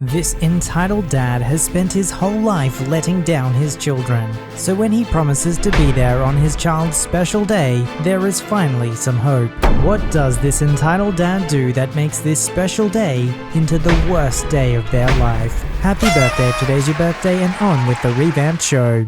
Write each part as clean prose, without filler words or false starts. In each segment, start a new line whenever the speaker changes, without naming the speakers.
This entitled dad has spent his whole life letting down his children, so when he promises to be there on his child's special day, there is finally some hope. What does this entitled dad do that makes this special day into the worst day of their life? Happy birthday, today's your birthday, and on with the revamped show.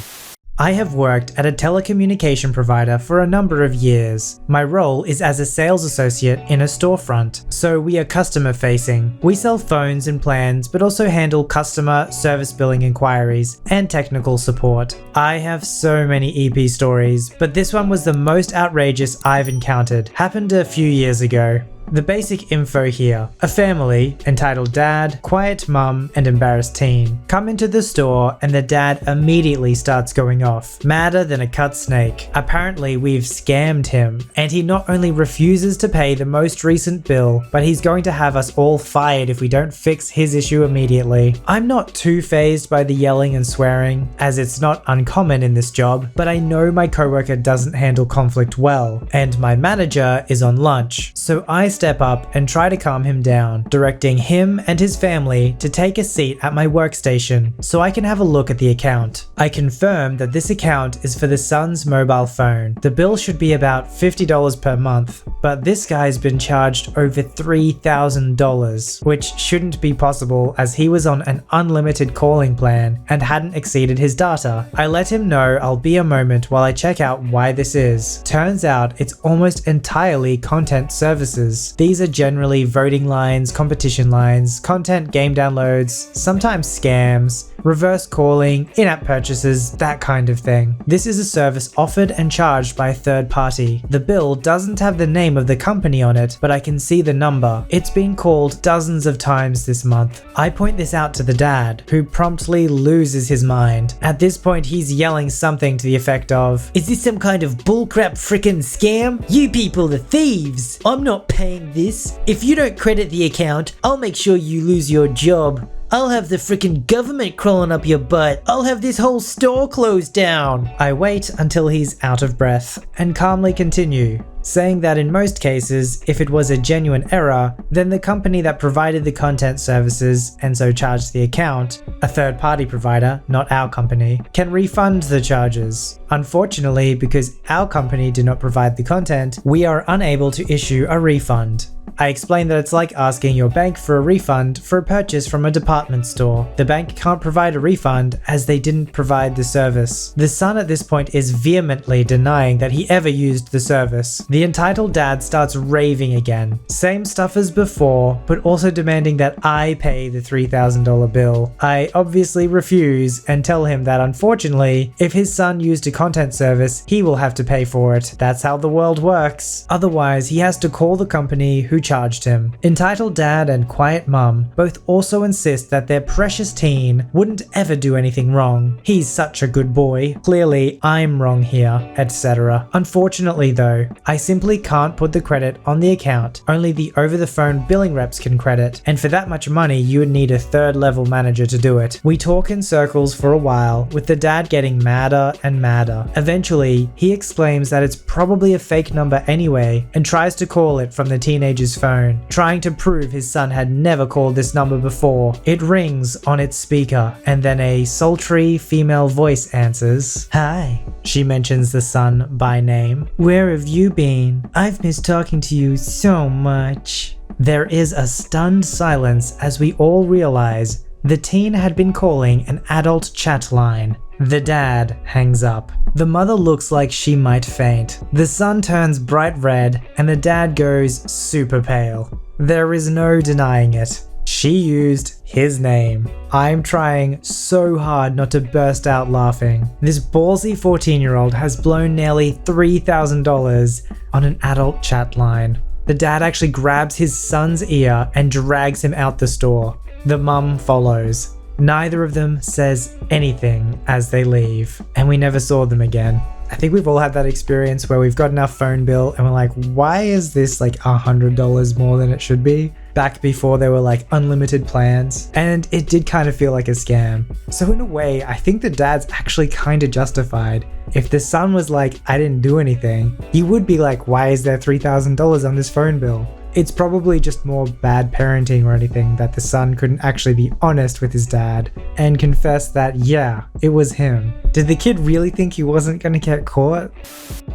I have worked at a telecommunication provider for a number of years. My role is as a sales associate in a storefront, so we are customer facing. We sell phones and plans, but also handle customer service billing inquiries and technical support. I have so many EP stories, but this one was the most outrageous I've encountered. Happened a few years ago. The basic info here. A family, entitled dad, quiet mum, and embarrassed teen, come into the store and the dad immediately starts going off, madder than a cut snake. Apparently we've scammed him, and he not only refuses to pay the most recent bill, but he's going to have us all fired if we don't fix his issue immediately. I'm not too fazed by the yelling and swearing, as it's not uncommon in this job, but I know my coworker doesn't handle conflict well, and my manager is on lunch, so I step up and try to calm him down, directing him and his family to take a seat at my workstation so I can have a look at the account. I confirm that this account is for the son's mobile phone. The bill should be about $50 per month, but this guy's been charged over $3,000, which shouldn't be possible as he was on an unlimited calling plan and hadn't exceeded his data. I let him know I'll be a moment while I check out why this is. Turns out it's almost entirely content services. These are generally voting lines, competition lines, content game downloads, sometimes scams, reverse calling, in-app purchases, that kind of thing. This is a service offered and charged by a third party. The bill doesn't have the name of the company on it, but I can see the number. It's been called dozens of times this month. I point this out to the dad, who promptly loses his mind. At this point, he's yelling something to the effect of, "Is this some kind of bullcrap frickin' scam? You people are thieves! I'm not paying this. If you don't credit the account, I'll make sure you lose your job. I'll have the frickin' government crawling up your butt. I'll have this whole store closed down." I wait until he's out of breath and calmly continue, saying that in most cases, if it was a genuine error, then the company that provided the content services and so charged the account, a third-party provider, not our company, can refund the charges. Unfortunately, because our company did not provide the content, we are unable to issue a refund. I explain that it's like asking your bank for a refund for a purchase from a department store. The bank can't provide a refund as they didn't provide the service. The son at this point is vehemently denying that he ever used the service. The entitled dad starts raving again. Same stuff as before, but also demanding that I pay the $3,000 bill. I obviously refuse and tell him that unfortunately, if his son used a content service, he will have to pay for it. That's how the world works. Otherwise, he has to call the company who charged him. Entitled dad and quiet mum both also insist that their precious teen wouldn't ever do anything wrong. He's such a good boy. Clearly, I'm wrong here, etc. Unfortunately though, I simply can't put the credit on the account. Only the over-the-phone billing reps can credit, and for that much money, you would need a third-level manager to do it. We talk in circles for a while, with the dad getting madder and madder. Eventually, he explains that it's probably a fake number anyway, and tries to call it from the teenager's phone, trying to prove his son had never called this number before. It rings on its speaker, and then a sultry female voice answers. "Hi." She mentions the son by name. "Where have you been? I've missed talking to you so much." There is a stunned silence as we all realize the teen had been calling an adult chat line. The dad hangs up. The mother looks like she might faint. The son turns bright red and the dad goes super pale. There is no denying it. She used his name. I'm trying so hard not to burst out laughing. This ballsy 14-year-old has blown nearly $3,000 on an adult chat line. The dad actually grabs his son's ear and drags him out the store. The mum follows. Neither of them says anything as they leave, and we never saw them again. I think we've all had that experience where we've gotten our phone bill and we're like, why is this like $100 more than it should be? Back before there were like unlimited plans, and it did kind of feel like a scam. So in a way, I think the dad's actually kind of justified. If the son was like, I didn't do anything, he would be like, why is there $3,000 on this phone bill? It's probably just more bad parenting or anything that the son couldn't actually be honest with his dad and confess that, yeah, it was him. Did the kid really think he wasn't gonna get caught?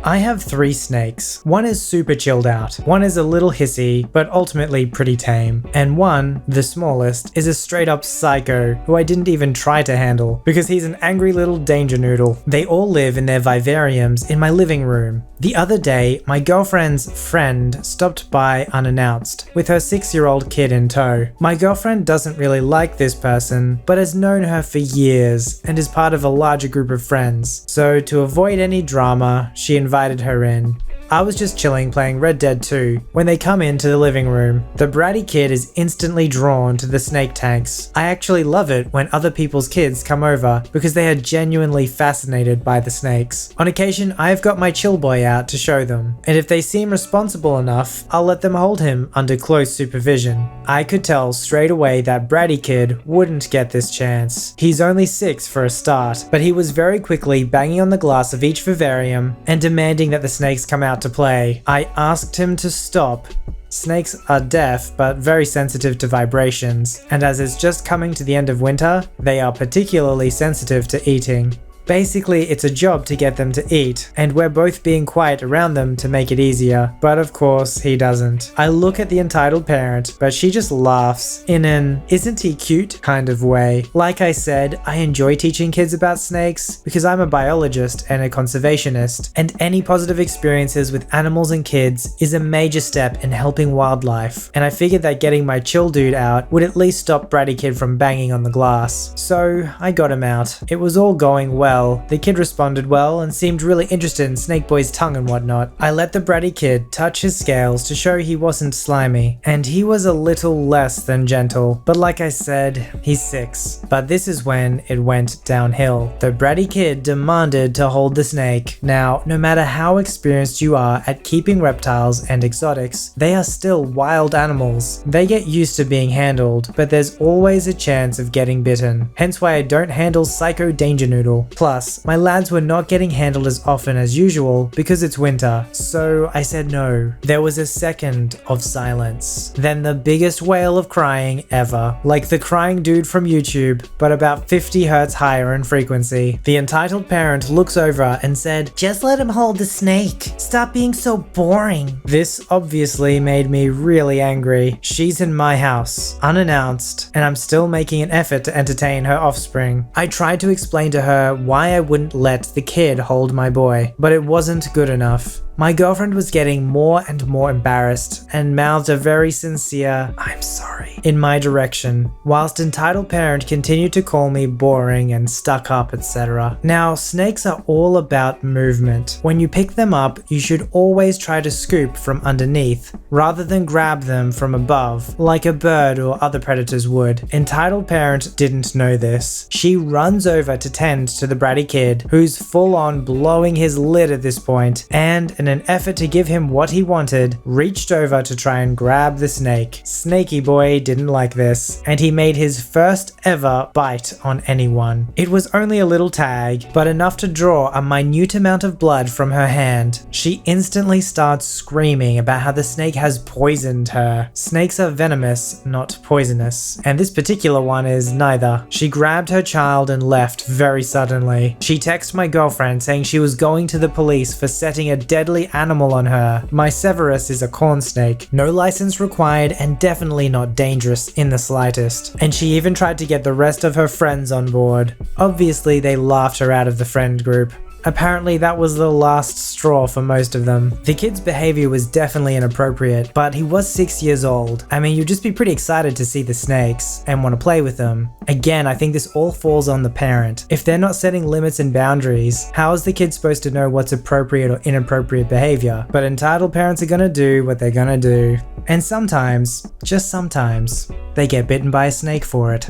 I have 3 snakes. One is super chilled out, one is a little hissy, but ultimately pretty tame, and one, the smallest, is a straight up psycho who I didn't even try to handle because he's an angry little danger noodle. They all live in their vivariums in my living room. The other day, my girlfriend's friend stopped by unannounced with her 6-year-old kid in tow. My girlfriend doesn't really like this person, but has known her for years and is part of a larger group of friends. So to avoid any drama, she invited her in. I was just chilling playing Red Dead 2 when they come into the living room. The bratty kid is instantly drawn to the snake tanks. I actually love it when other people's kids come over because they are genuinely fascinated by the snakes. On occasion, I have got my chill boy out to show them, and if they seem responsible enough, I'll let them hold him under close supervision. I could tell straight away that bratty kid wouldn't get this chance. He's only 6 for a start, but he was very quickly banging on the glass of each vivarium and demanding that the snakes come out to play. I asked him to stop. Snakes are deaf but very sensitive to vibrations, and as it's just coming to the end of winter, they are particularly sensitive to eating. Basically, it's a job to get them to eat, and we're both being quiet around them to make it easier, but of course he doesn't. I look at the entitled parent, but she just laughs in an "isn't he cute" kind of way. Like I said, I enjoy teaching kids about snakes because I'm a biologist and a conservationist, and any positive experiences with animals and kids is a major step in helping wildlife, and I figured that getting my chill dude out would at least stop bratty kid from banging on the glass. So I got him out. It was all going well. The kid responded well and seemed really interested in Snake Boy's tongue and whatnot. I let the bratty kid touch his scales to show he wasn't slimy, and he was a little less than gentle, but like I said, he's 6. But this is when it went downhill. The bratty kid demanded to hold the snake. Now, no matter how experienced you are at keeping reptiles and exotics, they are still wild animals. They get used to being handled, but there's always a chance of getting bitten. Hence why I don't handle Psycho Danger Noodle. Plus, my lads were not getting handled as often as usual because it's winter, so I said no. There was a second of silence. Then the biggest wail of crying ever. Like the crying dude from YouTube, but about 50 hertz higher in frequency. The entitled parent looks over and said, "Just let him hold the snake. Stop being so boring." This obviously made me really angry. She's in my house, unannounced, and I'm still making an effort to entertain her offspring. I tried to explain to her why I wouldn't let the kid hold my boy, but it wasn't good enough. My girlfriend was getting more and more embarrassed and mouthed a very sincere "I'm sorry" in my direction, whilst entitled parent continued to call me boring and stuck up, etc. Now, snakes are all about movement. When you pick them up, you should always try to scoop from underneath, rather than grab them from above, like a bird or other predators would. Entitled parent didn't know this. She runs over to tend to the bratty kid, who's full on blowing his lid at this point, and in an effort to give him what he wanted, reached over to try and grab the snake. Snaky boy didn't like this, and he made his first ever bite on anyone. It was only a little tag, but enough to draw a minute amount of blood from her hand. She instantly starts screaming about how the snake has poisoned her. Snakes are venomous, not poisonous, and this particular one is neither. She grabbed her child and left very suddenly. She texted my girlfriend saying she was going to the police for setting a deadly animal on her. My Severus is a corn snake, no license required and definitely not dangerous in the slightest. And she even tried to get the rest of her friends on board. Obviously, they laughed her out of the friend group. Apparently that was the last straw for most of them. The kid's behavior was definitely inappropriate, but he was 6 years old. I mean, you'd just be pretty excited to see the snakes and want to play with them. Again, I think this all falls on the parent. If they're not setting limits and boundaries, how is the kid supposed to know what's appropriate or inappropriate behavior? But entitled parents are gonna do what they're gonna do. And sometimes, just sometimes, they get bitten by a snake for it.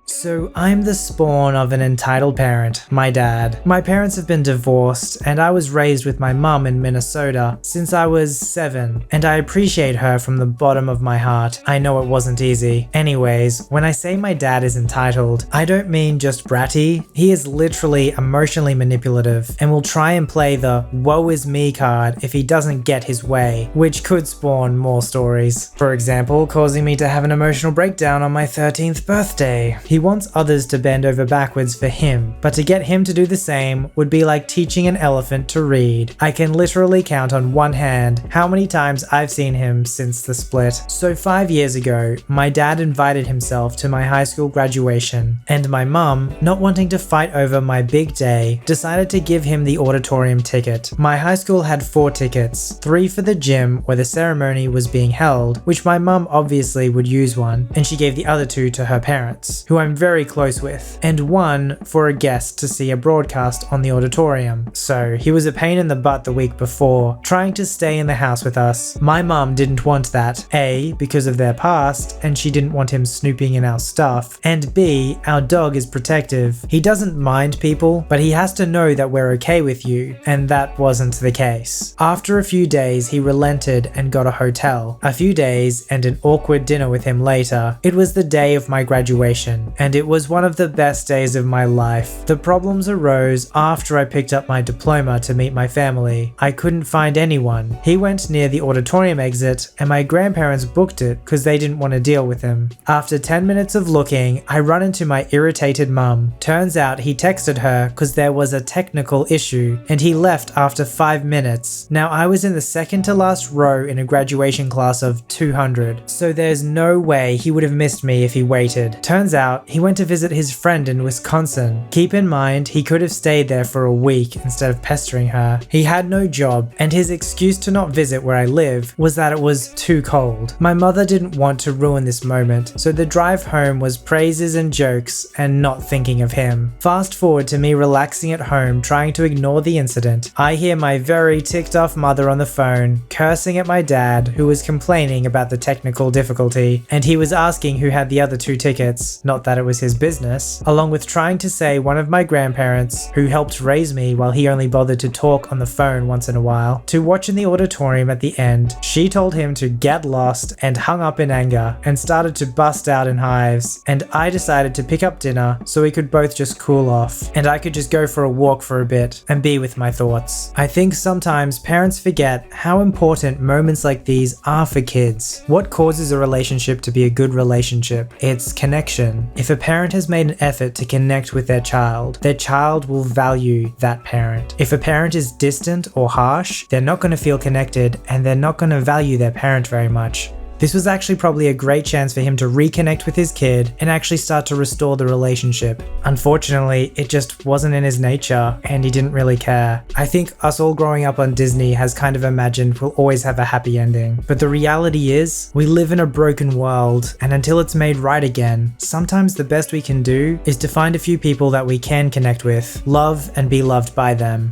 So I'm the spawn of an entitled parent, my dad. My parents have been divorced, and I was raised with my mum in Minnesota since I was 7, and I appreciate her from the bottom of my heart. I know it wasn't easy. Anyways, when I say my dad is entitled, I don't mean just bratty. He is literally emotionally manipulative and will try and play the woe is me card if he doesn't get his way, which could spawn more stories. For example, causing me to have an emotional breakdown on my 13th birthday. He wants others to bend over backwards for him, but to get him to do the same would be like teaching an elephant to read. I can literally count on one hand how many times I've seen him since the split. So 5 years ago, my dad invited himself to my high school graduation, and my mum, not wanting to fight over my big day, decided to give him the auditorium ticket. My high school had 4 tickets, 3 for the gym where the ceremony was being held, which my mum obviously would use one, and she gave the other 2 to her parents, who I'm very close with, and 1 for a guest to see a broadcast on the auditorium. So he was a pain in the butt the week before, trying to stay in the house with us. My mum didn't want that, A, because of their past, and she didn't want him snooping in our stuff, and B, our dog is protective. He doesn't mind people, but he has to know that we're okay with you, and that wasn't the case. After a few days, he relented and got a hotel. A few days and an awkward dinner with him later. It was the day of my graduation, and it was one of the best days of my life. The problems arose after I picked up my diploma to meet my family. I couldn't find anyone. He went near the auditorium exit, and my grandparents booked it because they didn't want to deal with him. After 10 minutes of looking, I run into my irritated mum. Turns out he texted her because there was a technical issue, and he left after 5 minutes. Now I was in the second to last row in a graduation class of 200, so there's no way he would have missed me if he waited. Turns out he went to visit his friend in Wisconsin. Keep in mind, he could have stayed there for a week instead of pestering her. He had no job, and his excuse to not visit where I live was that it was too cold. My mother didn't want to ruin this moment, so the drive home was praises and jokes and not thinking of him. Fast forward to me relaxing at home trying to ignore the incident. I hear my very ticked off mother on the phone cursing at my dad, who was complaining about the technical difficulty, and he was asking who had the other 2 tickets, not that it was his business, along with trying to say one of my grandparents, who helped raise me while he only bothered to talk on the phone once in a while, to watch in the auditorium at the end. She told him to get lost and hung up in anger and started to bust out in hives, and I decided to pick up dinner so we could both just cool off, and I could just go for a walk for a bit and be with my thoughts. I think sometimes parents forget how important moments like these are for kids. What causes a relationship to be a good relationship? It's connection. If a parent has made an effort to connect with their child will value that parent. If a parent is distant or harsh, they're not going to feel connected and they're not going to value their parent very much. This was actually probably a great chance for him to reconnect with his kid and actually start to restore the relationship. Unfortunately, it just wasn't in his nature and he didn't really care. I think us all growing up on Disney has kind of imagined we'll always have a happy ending. But the reality is, we live in a broken world, and until it's made right again, sometimes the best we can do is to find a few people that we can connect with, love and be loved by them.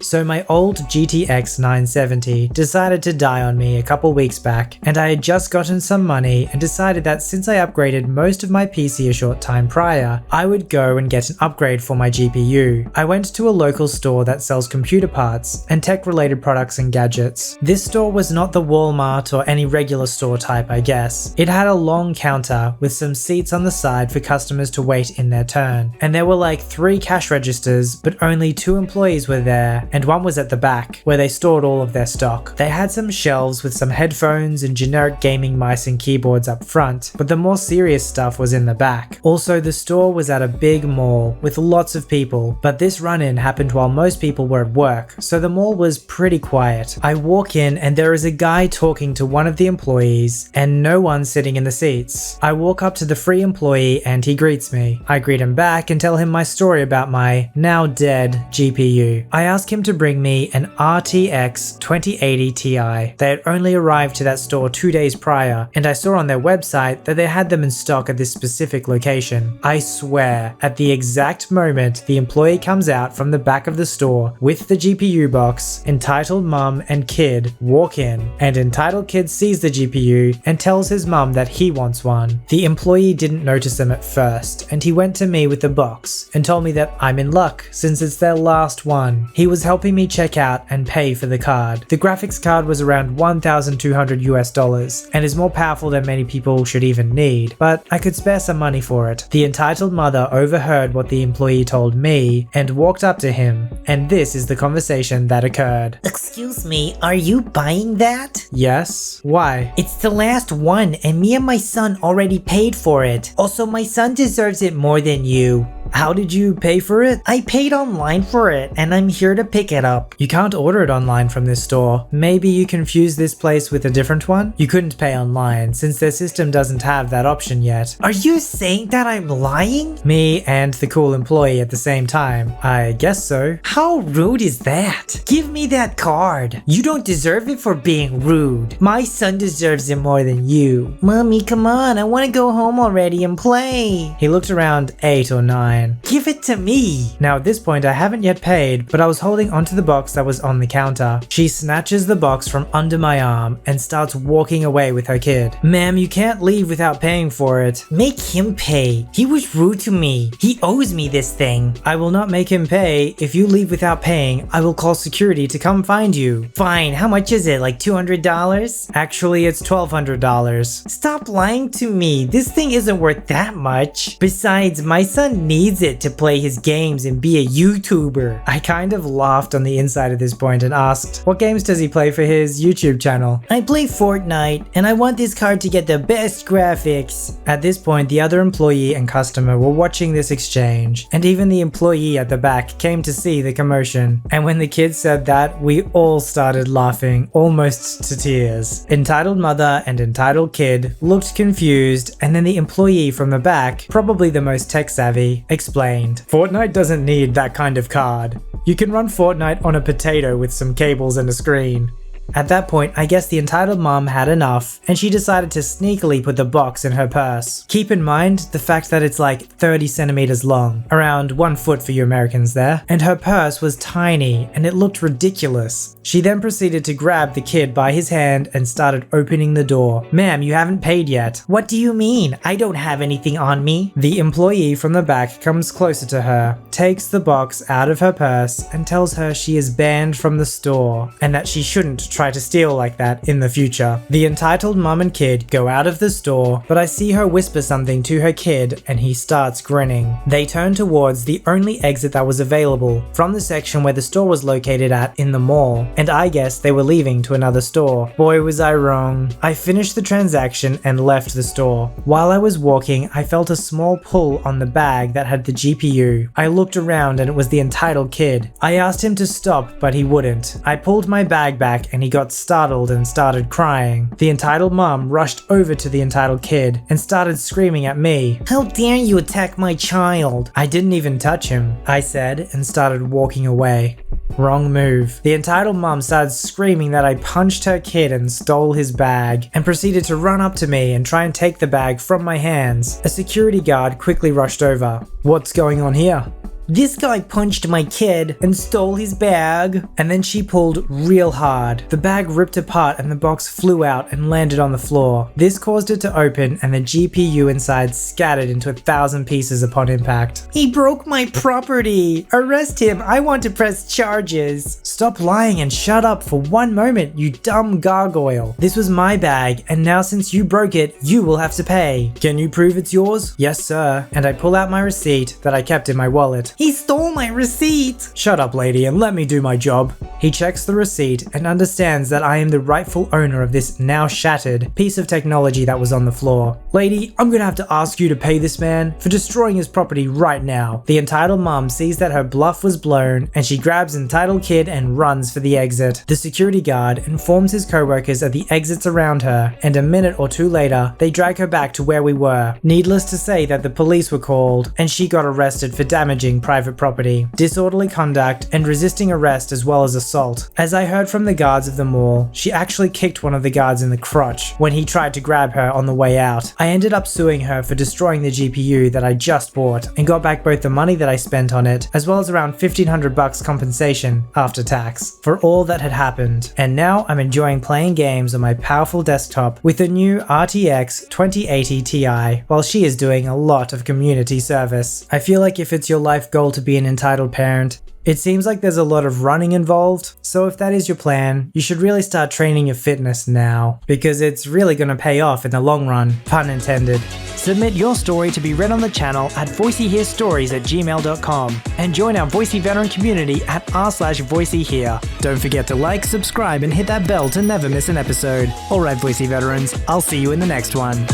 So my old GTX 970 decided to die on me a couple weeks back, and I had just gotten some money and decided that since I upgraded most of my PC a short time prior, I would go and get an upgrade for my GPU. I went to a local store that sells computer parts and tech-related products and gadgets. This store was not the Walmart or any regular store type, I guess. It had a long counter with some seats on the side for customers to wait in their turn, and there were like 3 cash registers, but only 2 employees were there, and one was at the back, where they stored all of their stock. They had some shelves with some headphones and generic gaming mice and keyboards up front, but the more serious stuff was in the back. Also, the store was at a big mall with lots of people, but this run-in happened while most people were at work, so the mall was pretty quiet. I walk in and there is a guy talking to one of the employees and no one sitting in the seats. I walk up to the free employee and he greets me. I greet him back and tell him my story about my now dead GPU. I ask him them to bring me an RTX 2080 Ti. They had only arrived to that store 2 days prior, and I saw on their website that they had them in stock at this specific location. I swear, at the exact moment the employee comes out from the back of the store with the GPU box, entitled mum and kid walk in, and entitled kid sees the GPU and tells his mum that he wants one. The employee didn't notice them at first, and he went to me with the box and told me that I'm in luck since it's their last one. He was helping me check out and pay for the card. The graphics card was around $1,200 and is more powerful than many people should even need, but I could spare some money for it. The entitled mother overheard what the employee told me and walked up to him, and this is the conversation that occurred.
Excuse me, are you buying that?
Yes? Why?
It's the last one and me and my son already paid for it. Also, my son deserves it more than you.
How did you pay for it?
I paid online for it and I'm here to pick it up.
You can't order it online from this store. Maybe you confused this place with a different one? You couldn't pay online since their system doesn't have that option yet.
Are you saying that I'm lying?
Me and the cool employee at the same time. I guess so.
How rude is that? Give me that card. You don't deserve it for being rude. My son deserves it more than you. Mommy, come on, I want to go home already and play.
He looked around 8 or 9.
Give it to me.
Now at this point I haven't yet paid, but I was holding onto the box that was on the counter. She snatches the box from under my arm and starts walking away with her kid. Ma'am, you can't leave without paying for it.
Make him pay. He was rude to me. He owes me this thing.
I will not make him pay. If you leave without paying, I will call security to come find you.
Fine, how much is it? Like $200?
Actually, it's $1,200.
Stop lying to me. This thing isn't worth that much. Besides, my son needs it to play his games and be a YouTuber.
I kind of laughed on the inside at this point and asked, what games does he play for his YouTube channel?
I play Fortnite and I want this card to get the best graphics.
At this point, the other employee and customer were watching this exchange, and even the employee at the back came to see the commotion. And when the kid said that, we all started laughing, almost to tears. Entitled mother and entitled kid looked confused, and then the employee from the back, probably the most tech savvy, explained, Fortnite doesn't need that kind of card. You can run Fortnite on a potato with some cables and a screen. At that point, I guess the entitled mom had enough, and she decided to sneakily put the box in her purse. Keep in mind the fact that it's like 30 centimeters long, around 1 foot for you Americans there, and her purse was tiny and it looked ridiculous. She then proceeded to grab the kid by his hand and started opening the door. Ma'am, you haven't paid yet.
What do you mean? I don't have anything on me.
The employee from the back comes closer to her, takes the box out of her purse, and tells her she is banned from the store and that she shouldn't try to steal like that in the future. The entitled mum and kid go out of the store, but I see her whisper something to her kid and he starts grinning. They turn towards the only exit that was available from the section where the store was located at in the mall, and I guess they were leaving to another store. Boy, was I wrong. I finished the transaction and left the store. While I was walking, I felt a small pull on the bag that had the GPU. I looked around and it was the entitled kid. I asked him to stop, but he wouldn't. I pulled my bag back and he got startled and started crying. The entitled mom rushed over to the entitled kid and started screaming at me.
How dare you attack my child?
I didn't even touch him, I said, and started walking away. Wrong move. The entitled mom started screaming that I punched her kid and stole his bag, and proceeded to run up to me and try and take the bag from my hands. A security guard quickly rushed over. What's going on here?
This guy punched my kid and stole his bag.
And then she pulled real hard. The bag ripped apart and the box flew out and landed on the floor. This caused it to open and the GPU inside scattered into 1,000 pieces upon impact.
He broke my property. Arrest him. I want to press charges.
Stop lying and shut up for one moment, you dumb gargoyle. This was my bag, and now since you broke it, you will have to pay. Can you prove it's yours? Yes, sir. And I pull out my receipt that I kept in my wallet.
He stole my receipt.
Shut up, lady, and let me do my job. He checks the receipt and understands that I am the rightful owner of this now shattered piece of technology that was on the floor. Lady, I'm gonna have to ask you to pay this man for destroying his property right now. The entitled mom sees that her bluff was blown and she grabs entitled kid and runs for the exit. The security guard informs his co-workers of the exits around her, and a minute or two later, they drag her back to where we were. Needless to say that the police were called and she got arrested for damaging private private property, disorderly conduct, and resisting arrest as well as assault. As I heard from the guards of the mall, she actually kicked one of the guards in the crotch when he tried to grab her on the way out. I ended up suing her for destroying the GPU that I just bought and got back both the money that I spent on it as well as around $1,500 compensation after tax for all that had happened. And now I'm enjoying playing games on my powerful desktop with the new RTX 2080 Ti while she is doing a lot of community service. I feel like if it's your life goal to be an entitled parent, it seems like there's a lot of running involved, so if that is your plan, you should really start training your fitness now, because it's really gonna pay off in the long run, pun intended. Submit your story to be read on the channel at voiceyherestories@gmail.com and join our Voicey veteran community at r/VoiceyHere. Don't forget to like, subscribe, and hit that bell to never miss an episode. Alright Voicey veterans, I'll see you in the next one.